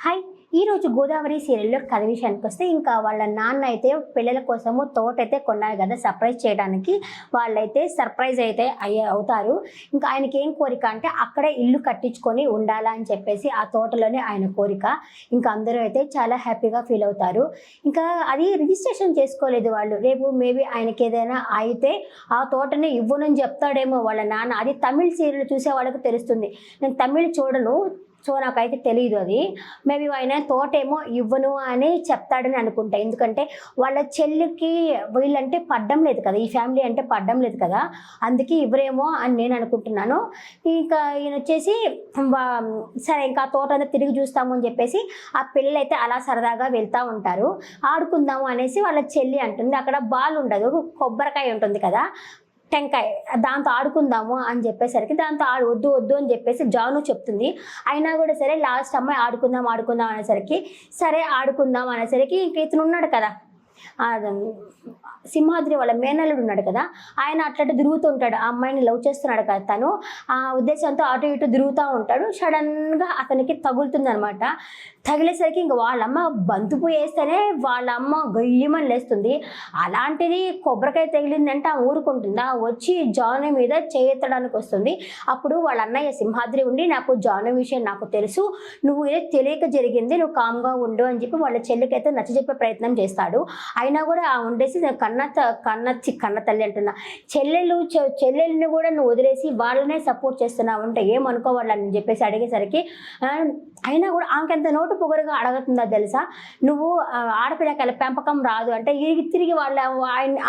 Hi ఈరోజు గోదావరి సీరియల్లో కథ విషయానికి వస్తే ఇంకా వాళ్ళ నాన్న అయితే పిల్లల కోసము తోట అయితే కొన్నారు కదా సర్ప్రైజ్ చేయడానికి. వాళ్ళైతే సర్ప్రైజ్ అయితే అవుతారు. ఇంకా ఆయనకి ఏం కోరిక అంటే అక్కడే ఇల్లు కట్టించుకొని ఉండాలా అని చెప్పేసి ఆ తోటలోనే ఆయన కోరిక. ఇంకా అందరూ అయితే చాలా హ్యాపీగా ఫీల్ అవుతారు. ఇంకా అది రిజిస్ట్రేషన్ చేసుకోలేదు వాళ్ళు. రేపు మేబీ ఆయనకి ఏదైనా అయితే ఆ తోటని ఇవ్వనని చెప్తాడేమో వాళ్ళ నాన్న. అది తమిళ్ సీరియల్ చూసే వాళ్ళకి తెలుస్తుంది. నేను తమిళ్ చూడను, సో నాకైతే తెలియదు. అది మేబీ ఆయన తోటేమో ఇవ్వను అని చెప్తాడని అనుకుంటా. ఎందుకంటే వాళ్ళ చెల్లికి వీళ్ళంటే పడ్డం లేదు కదా, ఈ ఫ్యామిలీ అంటే పడ్డం లేదు కదా, అందుకే ఇవ్వరేమో అని నేను అనుకుంటున్నాను. ఇంకా ఈయన వచ్చేసి సరే ఇంకా ఆ తోట అంతా తిరిగి చూస్తాము అని చెప్పేసి ఆ పిల్లలు అయితే అలా సరదాగా వెళ్తూ ఉంటారు. ఆడుకుందాము అనేసి వాళ్ళ చెల్లి అంటుంది. అక్కడ బాల్ ఉండదు, కొబ్బరికాయ ఉంటుంది కదా, టెంకాయ, దాంతో ఆడుకుందాము అని చెప్పేసరికి దాంతో వద్దు వద్దు అని చెప్పేసి జాను చెప్తుంది. అయినా కూడా సరే లాస్ట్ అమ్మాయి ఆడుకుందాం ఆడుకుందాం అనేసరికి సరే ఆడుకుందాం అనేసరికి ఇంక ఇతను ఉన్నాడు కదా, సింహాద్రి వాళ్ళ మేనల్లుడు ఉన్నాడు కదా, ఆయన అట్లా తిరుగుతుంటాడు. ఆ అమ్మాయిని లవ్ చేస్తున్నాడు కదా తను, ఆ ఉద్దేశంతో అటు ఇటు తిరుగుతూ ఉంటాడు. సడన్గా అతనికి తగులుతుంది అనమాట. తగిలేసరికి ఇంక వాళ్ళమ్మ బంతుపు వేస్తేనే వాళ్ళ అమ్మ గొయ్యమని లేస్తుంది. అలాంటిది కొబ్బరికాయ తగిలిందంటే ఆ ఊరుకుంటుందా, వచ్చి జాను మీద చేయెత్తడానికి వస్తుంది. అప్పుడు వాళ్ళ అన్నయ్య సింహాద్రి ఉండి నాకు జాను విషయం నాకు తెలుసు, నువ్వు ఏదో తెలియక జరిగింది, నువ్వు కామ్గా ఉండు అని చెప్పి వాళ్ళ చెల్లికైతే నచ్చజెప్పే ప్రయత్నం చేస్తాడు. అయినా కూడా ఉండేసి కన్న తల్లి అంటున్నా, చెల్లెల్ని కూడా నువ్వు వదిలేసి వాళ్ళనే సపోర్ట్ చేస్తున్నావు అంటే ఏమనుకోవాలని చెప్పేసి అడిగేసరికి అయినా కూడా ఆమెకెంత నోటు పొగరుగా అడుగుతుందా తెలుసా, నువ్వు ఆడపిల్లకాయల పెంపకం రాదు అంటే తిరిగి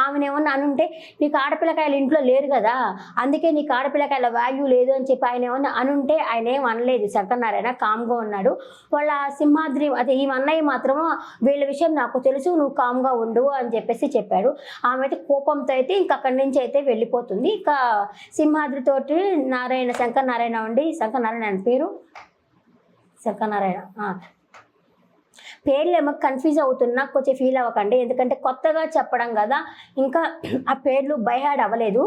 ఆమెనేమన్నా అనుంటే నీకు ఆడపిల్లకాయలు ఇంట్లో లేరు కదా, అందుకే నీకు ఆడపిల్లకాయల వాల్యూ లేదు అని చెప్పి ఆయన ఏమన్నా అనుంటే ఆయన ఏం అనలేదు. శంకరనారాయణ కామ్గా ఉన్నాడు. వాళ్ళ సింహాద్రి అదే ఈ అన్నయ్య మాత్రము వీళ్ళ విషయం నాకు తెలుసు, నువ్వు కామ్గా ఉండు అని చెప్పేసి చెప్పాడు. ఆమె అయితే కోపంతో అయితే ఇంక అక్కడి నుంచి అయితే వెళ్ళిపోతుంది. ఇంకా సింహాద్రితోటి శంకరనారాయణ ఉండి, శంకరనారాయణ పేరు శంకరనారాయణ పేర్లు ఏమో కన్ఫ్యూజ్ అవుతున్నా, కొంచెం ఫీల్ అవ్వకండి, ఎందుకంటే కొత్తగా చెప్పడం కదా, ఇంకా ఆ పేర్లు బైహార్డ్ అవ్వలేదు.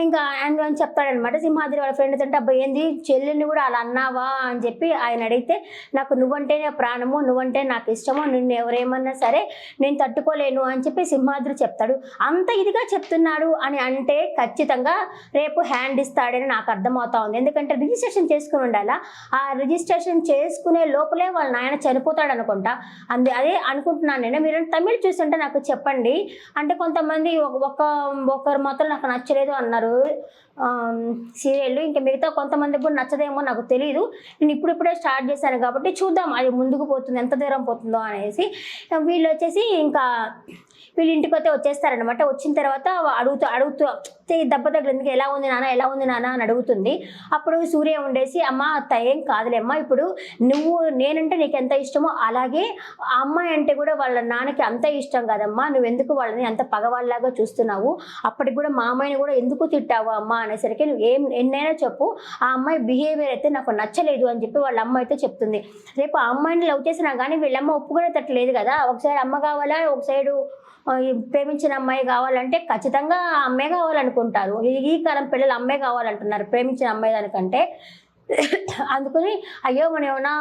ఇంకా ఆయన అని చెప్తాడనమాట. సింహాద్రి వాళ్ళ ఫ్రెండ్స్ అంటే అబ్బాయి ఏంది చెల్లెల్ని కూడా అలా అన్నావా అని చెప్పి ఆయన అడిగితే, నాకు నువ్వంటేనే ప్రాణము, నువ్వంటే నాకు ఇష్టము, నిన్ను ఎవరేమన్నా సరే నేను తట్టుకోలేను అని చెప్పి సింహాద్రి చెప్తాడు. అంత ఇదిగా చెప్తున్నాడు అని అంటే ఖచ్చితంగా రేపు హ్యాండ్ ఇస్తాడని నాకు అర్థమవుతా ఉంది. ఎందుకంటే రిజిస్ట్రేషన్ చేసుకుని ఉండాలా, ఆ రిజిస్ట్రేషన్ చేసుకునే లోపలే వాళ్ళ నాయన చనిపోతాడు అనుకుంటా. అదే అనుకుంటున్నాను నేను. మీరు తమిళ్ చూస్తుంటే నాకు చెప్పండి. అంటే కొంతమంది ఒకరు మాత్రం నాకు నచ్చలేదు అన్నారు సీరియల్, ఇంకా మిగతా కొంతమందికి కూడా నచ్చదేమో నాకు తెలియదు. నేను ఇప్పుడిప్పుడే స్టార్ట్ చేశాను కాబట్టి చూద్దాం అది ముందుకు పోతుంది ఎంత దూరం పోతుందో అనేసి. వీళ్ళు వచ్చేసి ఇంకా వీళ్ళు ఇంటికి అయితే వచ్చేస్తారనమాట. వచ్చిన తర్వాత అడుగుతూ దెబ్బ తగిలిందుకు ఎలా ఉంది నాన్న అని అడుగుతుంది. అప్పుడు సూర్య ఉండేసి అమ్మ ఏం కాదులేమ్మా, ఇప్పుడు నేనంటే నీకు ఎంత ఇష్టమో అలాగే ఆ అమ్మాయి అంటే కూడా వాళ్ళ నాన్నకి అంత ఇష్టం కదమ్మా, నువ్వెందుకు వాళ్ళని అంత పగవాళ్ళలాగా చూస్తున్నావు, అప్పటికి కూడా మా అమ్మాయిని కూడా ఎందుకు తిట్టావు అమ్మ అనేసరికి నువ్వు ఎన్నైనా చెప్పు, ఆ అమ్మాయి బిహేవియర్ అయితే నాకు నచ్చలేదు అని చెప్పి వాళ్ళ అమ్మ అయితే చెప్తుంది. రేపు ఆ అమ్మాయిని లవ్ చేసినా కానీ వీళ్ళమ్మ ఒప్పుకునేటట్లేదు కదా, ఒక సైడ్ అమ్మ కావాలా, ఒక సైడు ప్రేమించిన అమ్మాయి కావాలంటే ఖచ్చితంగా అమ్మాయి కావాలనుకుంటారు. ఈ కాలం పిల్లలు అమ్మాయి కావాలంటున్నారు ప్రేమించిన అమ్మాయి దానికంటే. అందుకని అయ్యో మనం ఏమైనా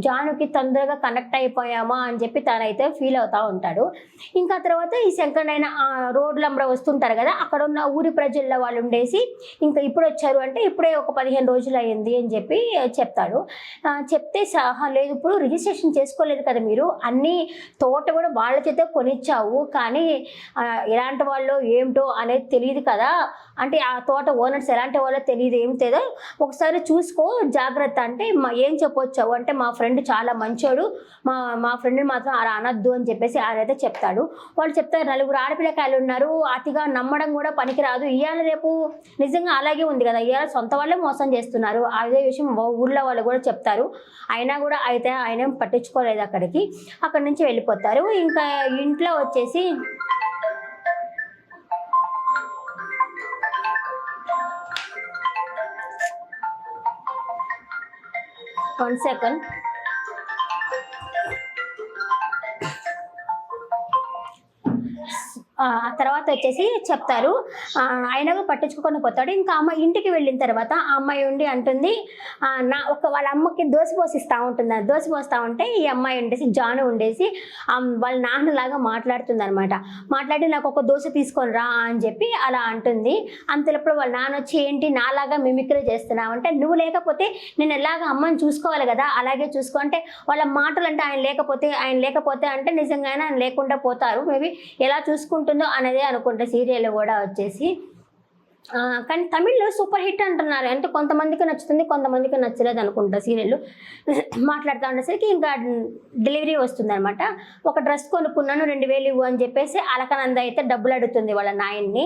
జానుకి తొందరగా కనెక్ట్ అయిపోయామా అని చెప్పి తనైతే ఫీల్ అవుతూ ఉంటాడు. ఇంకా తర్వాత ఈ శంకరనారాయణ రోడ్లంబడ వస్తుంటారు కదా, అక్కడ ఉన్న ఊరి ప్రజల్లో వాళ్ళు ఉండేసి ఇంకా ఇప్పుడు వచ్చారు అంటే ఇప్పుడే ఒక 15 రోజులు అయ్యింది అని చెప్పి చెప్తాడు. చెప్తే సహా లేదు, ఇప్పుడు రిజిస్ట్రేషన్ చేసుకోలేదు కదా మీరు, అన్ని తోట కూడా వాళ్ళ చేతే కొనిచ్చావు, కానీ ఎలాంటి వాళ్ళు ఏమిటో అనేది తెలియదు కదా, అంటే ఆ తోట ఓనర్స్ ఎలాంటి వాళ్ళో తెలియదు ఏమిటేదో ఒకసారి చూసుకో జాగ్రత్త అంటే ఏం చెప్పొచ్చావు అంటే మా ఫ్రెండ్ చాలా మంచోడు, మా ఫ్రెండ్ని మాత్రం అలా అనొద్దు అని చెప్పేసి ఆయన అయితే చెప్తాడు. వాళ్ళు చెప్తారు 4 ఆడపిల్లకాయలు ఉన్నారు, అతిగా నమ్మడం కూడా పనికిరాదు, ఇవాళ రేపు నిజంగా అలాగే ఉంది కదా, ఇవాళ సొంత వాళ్ళే మోసం చేస్తున్నారు, అదే విషయం ఊళ్ళో వాళ్ళు కూడా చెప్తారు. అయినా కూడా అయితే ఆయన పట్టించుకోలేదు, అక్కడి నుంచి వెళ్ళిపోతారు. ఇంకా ఇంట్లో వచ్చేసి వన్ సెకండ్ ఆ తర్వాత వచ్చేసి చెప్తారు. ఆయన పట్టించుకోకుండా పోతాడు. ఇంకా అమ్మ ఇంటికి వెళ్ళిన తర్వాత ఆ అమ్మాయి ఉండి అంటుంది, వాళ్ళ అమ్మకి దోశ పోసిస్తూ ఉంటుంది. దోశ పోస్తూ ఉంటే ఈ అమ్మాయి ఉండేసి జాను ఉండేసి వాళ్ళ నాన్నలాగా మాట్లాడుతుంది అనమాట. మాట్లాడి నాకు ఒక దోశ తీసుకొని రా అని చెప్పి అలా అంటుంది. అంతలోప్పుడు వాళ్ళ నాన్న వచ్చి ఏంటి నాలాగా మిమిక్రీ చేస్తున్నావు అంటే, నువ్వు లేకపోతే నేను ఎలాగ అమ్మని చూసుకోవాలి కదా, అలాగే చూసుకో అంటే వాళ్ళ మాటలు అంటే ఆయన లేకపోతే అంటే నిజంగానే ఆయన లేకుండా పోతారు. మేబీ ఎలా చూసుకుంటుందో అనేదే అనుకుంటా సీరియల్ కూడా వచ్చేసి. కానీ తమిళ్లో సూపర్ హిట్ అంటున్నారు. అంటే కొంతమందికి నచ్చుతుంది, కొంతమందికి నచ్చలేదు అనుకుంటా సీరియల్. మాట్లాడుతూ ఉండేసరికి ఇంకా డెలివరీ వస్తుందనమాట. ఒక డ్రెస్ కొనుక్కున్నాను 2000 ఇవ్వు అని చెప్పేసి అలకనంద అయితే డబ్బులు అడుగుతుంది వాళ్ళ నాయన్ని.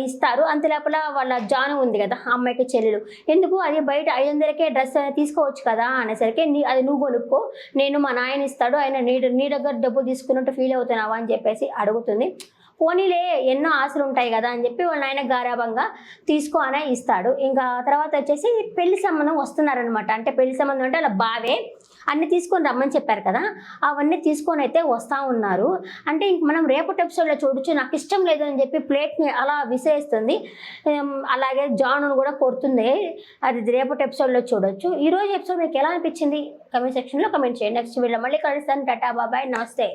ఇస్తారు. అంత లోపల వాళ్ళ జాను ఉంది కదా అమ్మాయికి చెల్లెలు, ఎందుకు అది బయట 500కే డ్రెస్ తీసుకోవచ్చు కదా అనేసరికి అది నువ్వు కొనుక్కో, నేను మా నాయన ఇస్తాడు, ఆయన నీ దగ్గర డబ్బులు తీసుకున్నట్టు ఫీల్ అవుతున్నావా అని చెప్పేసి అడుగుతుంది. పోనీలే ఎన్నో ఆశలు ఉంటాయి కదా అని చెప్పి వాళ్ళ ఆయన గారాబంగా తీసుకో అనే ఇస్తాడు. ఇంకా తర్వాత వచ్చేసి పెళ్లి సంబంధం వస్తున్నారనమాట. అంటే పెళ్లి సంబంధం అంటే అలా బావే అన్నీ తీసుకొని రమ్మని చెప్పారు కదా, అవన్నీ తీసుకొని అయితే వస్తూ ఉన్నారు. అంటే ఇంక మనం రేపటి ఎపిసోడ్లో చూడొచ్చు. నాకు ఇష్టం లేదు అని చెప్పి ప్లేట్ని అలా విసిరేస్తుంది. అలాగే జానును కూడా కొడుతుంది. అది రేపటి ఎపిసోడ్లో చూడొచ్చు. ఈరోజు ఎపిసోడ్ మీకు ఎలా అనిపించింది కమెంట్ సెక్షన్లో కమెంట్ చేయండి. నెక్స్ట్ వీడియో మళ్ళీ కలుస్తాను. టాటా బాబాయ్, నమస్తే.